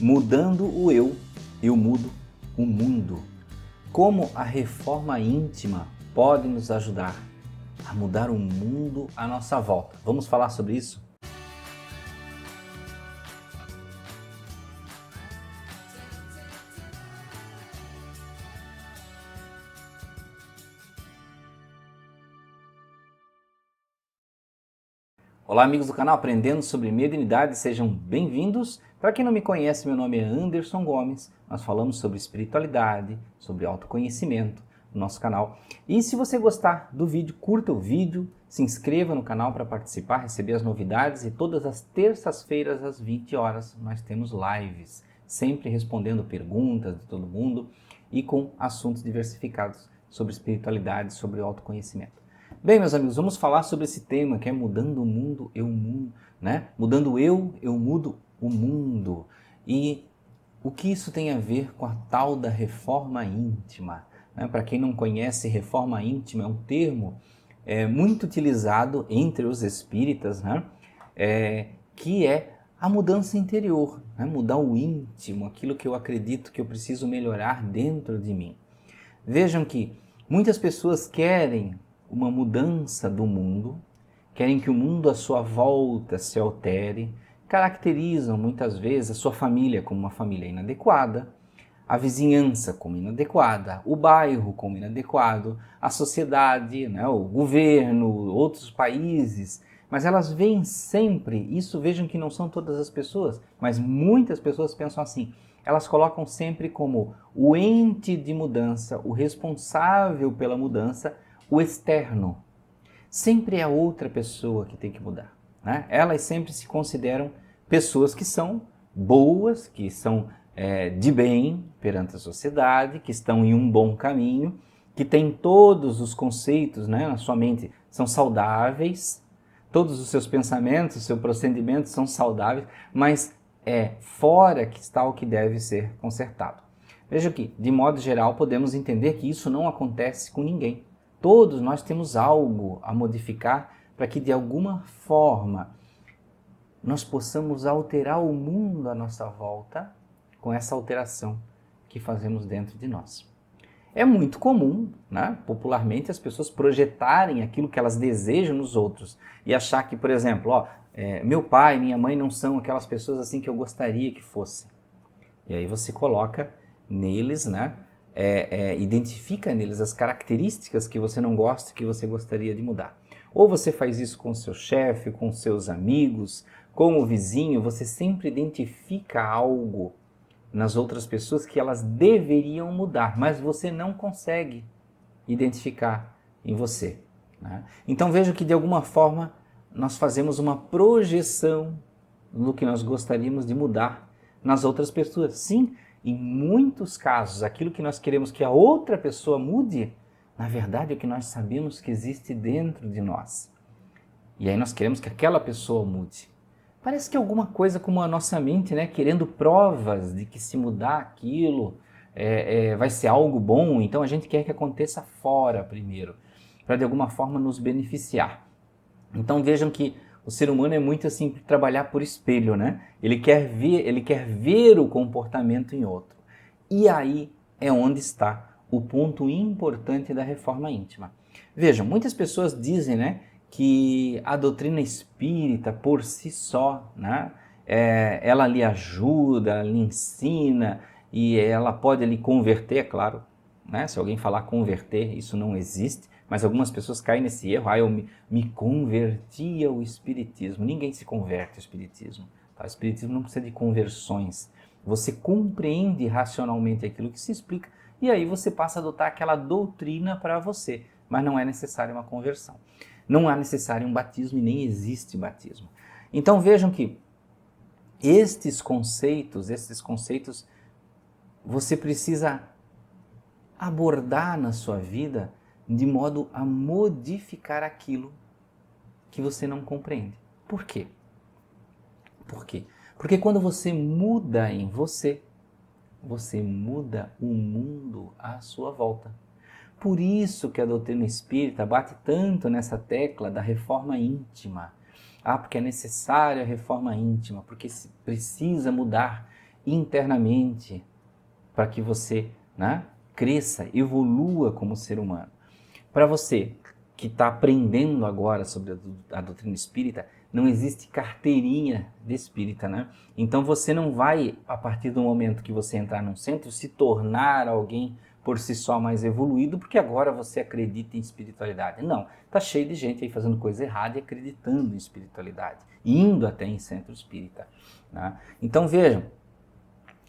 Mudando o eu mudo o mundo. Como a reforma íntima pode nos ajudar a mudar o mundo à nossa volta? Vamos falar sobre isso? Olá amigos do canal Aprendendo sobre Mediunidade, sejam bem-vindos. Para quem não me conhece, meu nome é Anderson Gomes, nós falamos sobre espiritualidade, sobre autoconhecimento no nosso canal. E se você gostar do vídeo, curta o vídeo, se inscreva no canal para participar, receber as novidades e todas as terças-feiras às 20 horas nós temos lives, sempre respondendo perguntas de todo mundo e com assuntos diversificados sobre espiritualidade, sobre autoconhecimento. Bem, meus amigos, vamos falar sobre esse tema que é mudando o mundo, eu mudo, né? Mudando eu mudo o mundo. E o que isso tem a ver com a tal da reforma íntima? Né? Para quem não conhece, reforma íntima é um termo muito utilizado entre os espíritas, né? Que é a mudança interior, né? Mudar o íntimo, aquilo que eu acredito que eu preciso melhorar dentro de mim. Vejam que muitas pessoas querem uma mudança do mundo, querem que o mundo à sua volta se altere, caracterizam muitas vezes a sua família como uma família inadequada, a vizinhança como inadequada, o bairro como inadequado, a sociedade, né, o governo, outros países, mas elas veem sempre, isso vejam que não são todas as pessoas, mas muitas pessoas pensam assim, elas colocam sempre como o ente de mudança, o responsável pela mudança, o externo. Sempre é a outra pessoa que tem que mudar, né? Elas sempre se consideram pessoas que são boas, que são de bem perante a sociedade, que estão em um bom caminho, que têm todos os conceitos, né, na sua mente, são saudáveis, todos os seus pensamentos, os seus procedimentos são saudáveis, mas é fora que está o que deve ser consertado. Veja que, de modo geral, podemos entender que isso não acontece com ninguém. Todos nós temos algo a modificar para que de alguma forma nós possamos alterar o mundo à nossa volta com essa alteração que fazemos dentro de nós. É muito comum, né, popularmente, as pessoas projetarem aquilo que elas desejam nos outros e achar que, por exemplo, meu pai, minha mãe não são aquelas pessoas assim que eu gostaria que fossem. E aí você coloca neles, né, identifica neles as características que você não gosta e que você gostaria de mudar. Ou você faz isso com o seu chefe, com seus amigos, com o vizinho, você sempre identifica algo nas outras pessoas que elas deveriam mudar, mas você não consegue identificar em você, né? Então veja que de alguma forma nós fazemos uma projeção do que nós gostaríamos de mudar nas outras pessoas. Sim, em muitos casos, aquilo que nós queremos que a outra pessoa mude, na verdade é o que nós sabemos que existe dentro de nós. E aí nós queremos que aquela pessoa mude. Parece que é alguma coisa como a nossa mente, né, querendo provas de que se mudar aquilo vai ser algo bom, então a gente quer que aconteça fora primeiro, para de alguma forma nos beneficiar. Então vejam que o ser humano é muito assim, trabalhar por espelho, né? Ele quer ver o comportamento em outro. E aí é onde está o ponto importante da reforma íntima. Vejam, muitas pessoas dizem, né, que a doutrina espírita por si só, né, ela lhe ajuda, ela lhe ensina e ela pode lhe converter, é claro, né? Se alguém falar converter, isso não existe, mas algumas pessoas caem nesse erro, eu me converti ao Espiritismo. Ninguém se converte ao Espiritismo. Tá? O Espiritismo não precisa de conversões. Você compreende racionalmente aquilo que se explica e aí você passa a adotar aquela doutrina para você, mas não é necessária uma conversão. Não é necessário um batismo e nem existe batismo. Então vejam que estes conceitos, você precisa abordar na sua vida de modo a modificar aquilo que você não compreende. Por quê? Por quê? Porque quando você muda em você, você muda o mundo à sua volta. Por isso que a doutrina espírita bate tanto nessa tecla da reforma íntima. Porque é necessária a reforma íntima, porque se precisa mudar internamente, para que você, né, cresça, evolua como ser humano. Para você que está aprendendo agora sobre a doutrina espírita, não existe carteirinha de espírita, né? Então você não vai, a partir do momento que você entrar num centro, se tornar alguém por si só mais evoluído, porque agora você acredita em espiritualidade. Não, tá cheio de gente aí fazendo coisa errada e acreditando em espiritualidade, indo até em centro espírita, né? Então vejam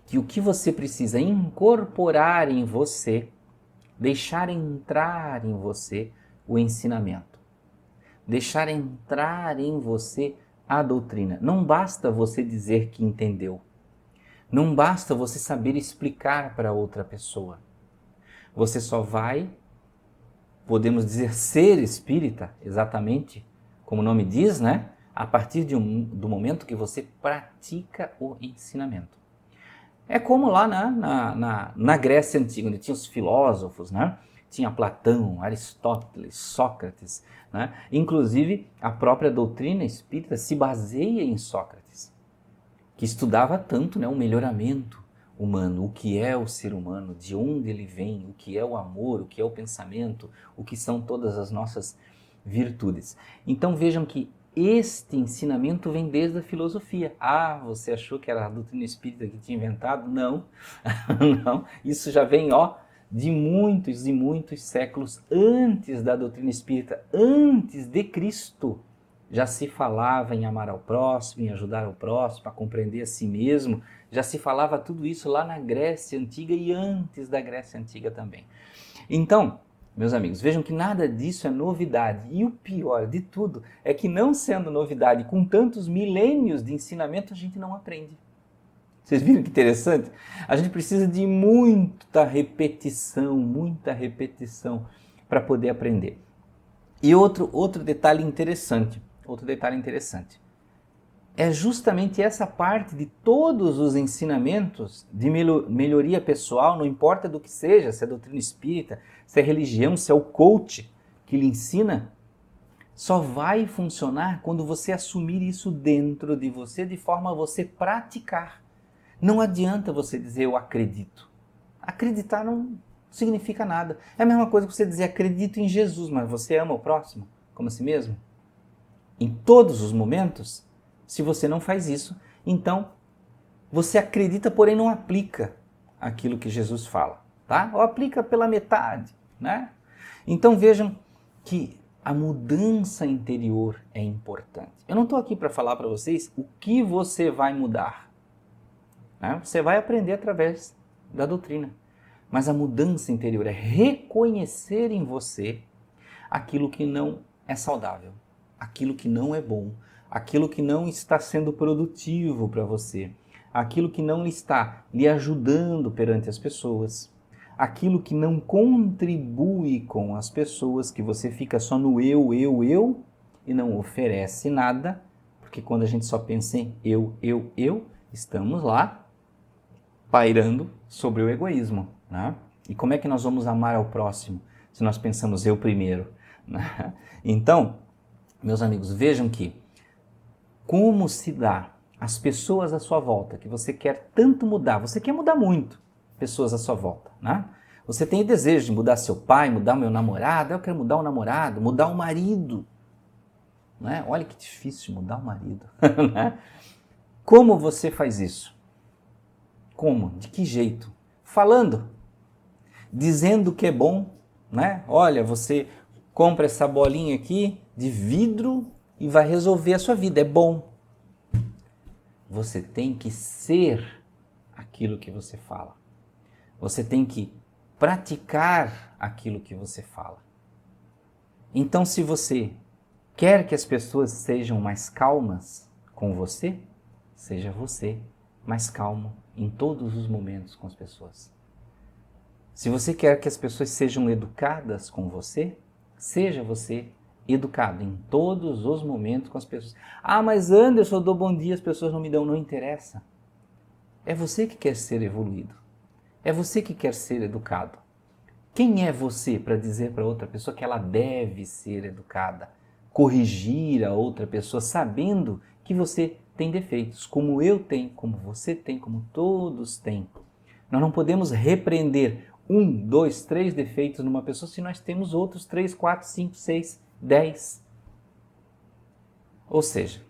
que o que você precisa incorporar em você, deixar entrar em você o ensinamento, deixar entrar em você a doutrina. Não basta você dizer que entendeu, não basta você saber explicar para outra pessoa. Você só vai, podemos dizer, ser espírita, exatamente como o nome diz, né? A partir do momento que você pratica o ensinamento. É como lá na Grécia Antiga, onde tinha os filósofos, né? Tinha Platão, Aristóteles, Sócrates, né? Inclusive, a própria doutrina espírita se baseia em Sócrates, que estudava tanto, né, o melhoramento humano, o que é o ser humano, de onde ele vem, o que é o amor, o que é o pensamento, o que são todas as nossas virtudes. Então vejam que este ensinamento vem desde a filosofia. Ah, você achou que era a doutrina espírita que tinha inventado? Não, não. Isso já vem, de muitos e muitos séculos antes da doutrina espírita, antes de Cristo. Já se falava em amar ao próximo, em ajudar ao próximo, a compreender a si mesmo. Já se falava tudo isso lá na Grécia Antiga e antes da Grécia Antiga também. Então, meus amigos, vejam que nada disso é novidade. E o pior de tudo é que, não sendo novidade, com tantos milênios de ensinamento, a gente não aprende. Vocês viram que interessante? A gente precisa de muita repetição para poder aprender. E outro detalhe interessante, é justamente essa parte de todos os ensinamentos de melhoria pessoal, não importa do que seja, se é doutrina espírita, se é religião, se é o coach que lhe ensina, só vai funcionar quando você assumir isso dentro de você, de forma a você praticar. Não adianta você dizer eu acredito. Acreditar não significa nada. É a mesma coisa que você dizer acredito em Jesus, mas você ama o próximo como a si mesmo? Em todos os momentos, se você não faz isso, então você acredita, porém não aplica aquilo que Jesus fala, tá? Ou aplica pela metade, né? Então vejam que a mudança interior é importante. Eu não estou aqui para falar para vocês o que você vai mudar, né? Você vai aprender através da doutrina. Mas a mudança interior é reconhecer em você aquilo que não é saudável, aquilo que não é bom, aquilo que não está sendo produtivo para você, aquilo que não está lhe ajudando perante as pessoas, aquilo que não contribui com as pessoas, que você fica só no eu e não oferece nada, porque quando a gente só pensa em eu, estamos lá pairando sobre o egoísmo, né? E como é que nós vamos amar ao próximo se nós pensamos eu primeiro, né? Então, meus amigos, vejam que como se dá as pessoas à sua volta, que você quer tanto mudar, você quer mudar muito pessoas à sua volta, né? Você tem o desejo de mudar seu pai, mudar meu namorado, eu quero mudar o namorado, mudar o marido, né? Olha que difícil mudar o marido, né? Como você faz isso? Como? De que jeito? Falando, dizendo que é bom, né? Olha, você compra essa bolinha aqui de vidro e vai resolver a sua vida, é bom. Você tem que ser aquilo que você fala. Você tem que praticar aquilo que você fala. Então, se você quer que as pessoas sejam mais calmas com você, seja você mais calmo em todos os momentos com as pessoas. Se você quer que as pessoas sejam educadas com você, seja você educado em todos os momentos com as pessoas. Ah, mas Anderson, eu dou bom dia, as pessoas não me dão, não interessa. É você que quer ser evoluído. É você que quer ser educado. Quem é você para dizer para outra pessoa que ela deve ser educada? Corrigir a outra pessoa sabendo que você tem defeitos, como eu tenho, como você tem, como todos têm. Nós não podemos repreender 1, 2, 3 defeitos numa pessoa se nós temos outros 3, 4, 5, 6, 10. Ou seja,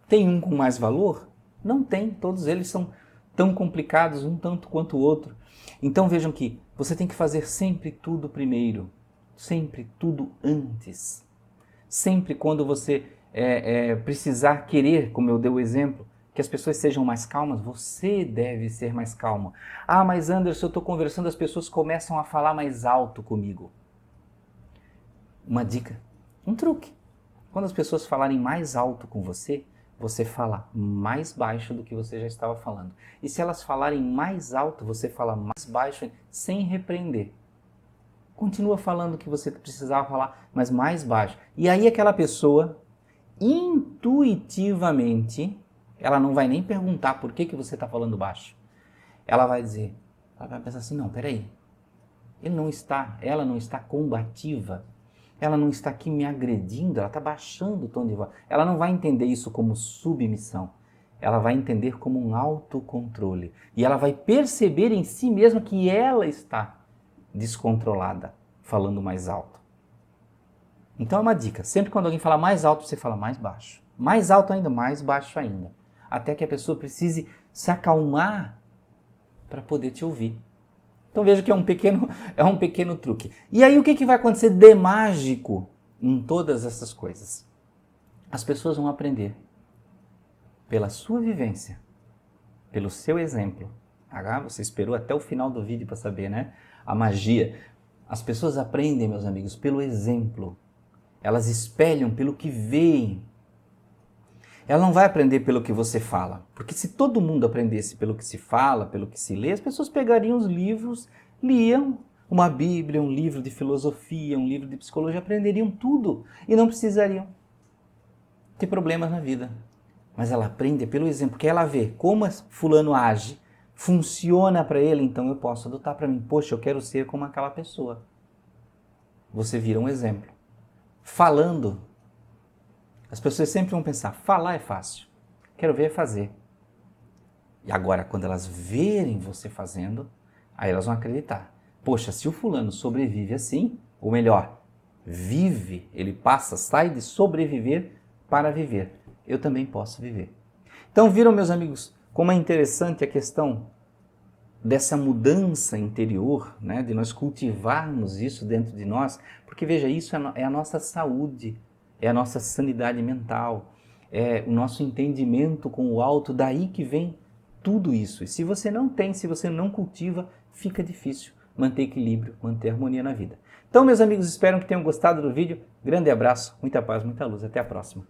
tem um com mais valor? Não tem, todos eles são tão complicados, um tanto quanto o outro. Então vejam que você tem que fazer sempre tudo primeiro, sempre tudo antes. Sempre quando você precisar querer, como eu dei o exemplo, que as pessoas sejam mais calmas, você deve ser mais calmo. Ah, mas Anderson, eu estou conversando, as pessoas começam a falar mais alto comigo. Uma dica, um truque. Quando as pessoas falarem mais alto com você, você fala mais baixo do que você já estava falando. E se elas falarem mais alto, você fala mais baixo, sem repreender. Continua falando o que você precisava falar, mas mais baixo. E aí aquela pessoa, intuitivamente, ela não vai nem perguntar por que você está falando baixo. Ela vai dizer, ela vai pensar assim, não, peraí, ela não está combativa, ela não está aqui me agredindo, ela está baixando o tom de voz. Ela não vai entender isso como submissão, ela vai entender como um autocontrole. E ela vai perceber em si mesma que ela está descontrolada, falando mais alto. Então é uma dica, sempre quando alguém fala mais alto, você fala mais baixo. Mais alto ainda, mais baixo ainda. Até que a pessoa precise se acalmar para poder te ouvir. Então veja que é um pequeno truque. E aí o que vai acontecer de mágico em todas essas coisas? As pessoas vão aprender pela sua vivência, pelo seu exemplo. Ah, você esperou até o final do vídeo para saber, né? A magia. As pessoas aprendem, meus amigos, pelo exemplo. Elas espelham pelo que veem. Ela não vai aprender pelo que você fala, porque se todo mundo aprendesse pelo que se fala, pelo que se lê, as pessoas pegariam os livros, liam uma Bíblia, um livro de filosofia, um livro de psicologia, aprenderiam tudo e não precisariam ter problemas na vida. Mas ela aprende pelo exemplo, porque ela vê como fulano age, funciona para ele, então eu posso adotar para mim. Poxa, eu quero ser como aquela pessoa. Você vira um exemplo. Falando, as pessoas sempre vão pensar, falar é fácil, quero ver fazer. E agora, quando elas verem você fazendo, aí elas vão acreditar. Poxa, se o fulano sobrevive assim, ou melhor, vive, ele sai de sobreviver para viver. Eu também posso viver. Então viram, meus amigos, como é interessante a questão dessa mudança interior, né, de nós cultivarmos isso dentro de nós, porque veja, isso é a nossa saúde, é a nossa sanidade mental, é o nosso entendimento com o alto, daí que vem tudo isso. E se você não tem, se você não cultiva, fica difícil manter equilíbrio, manter harmonia na vida. Então, meus amigos, espero que tenham gostado do vídeo. Grande abraço, muita paz, muita luz. Até a próxima.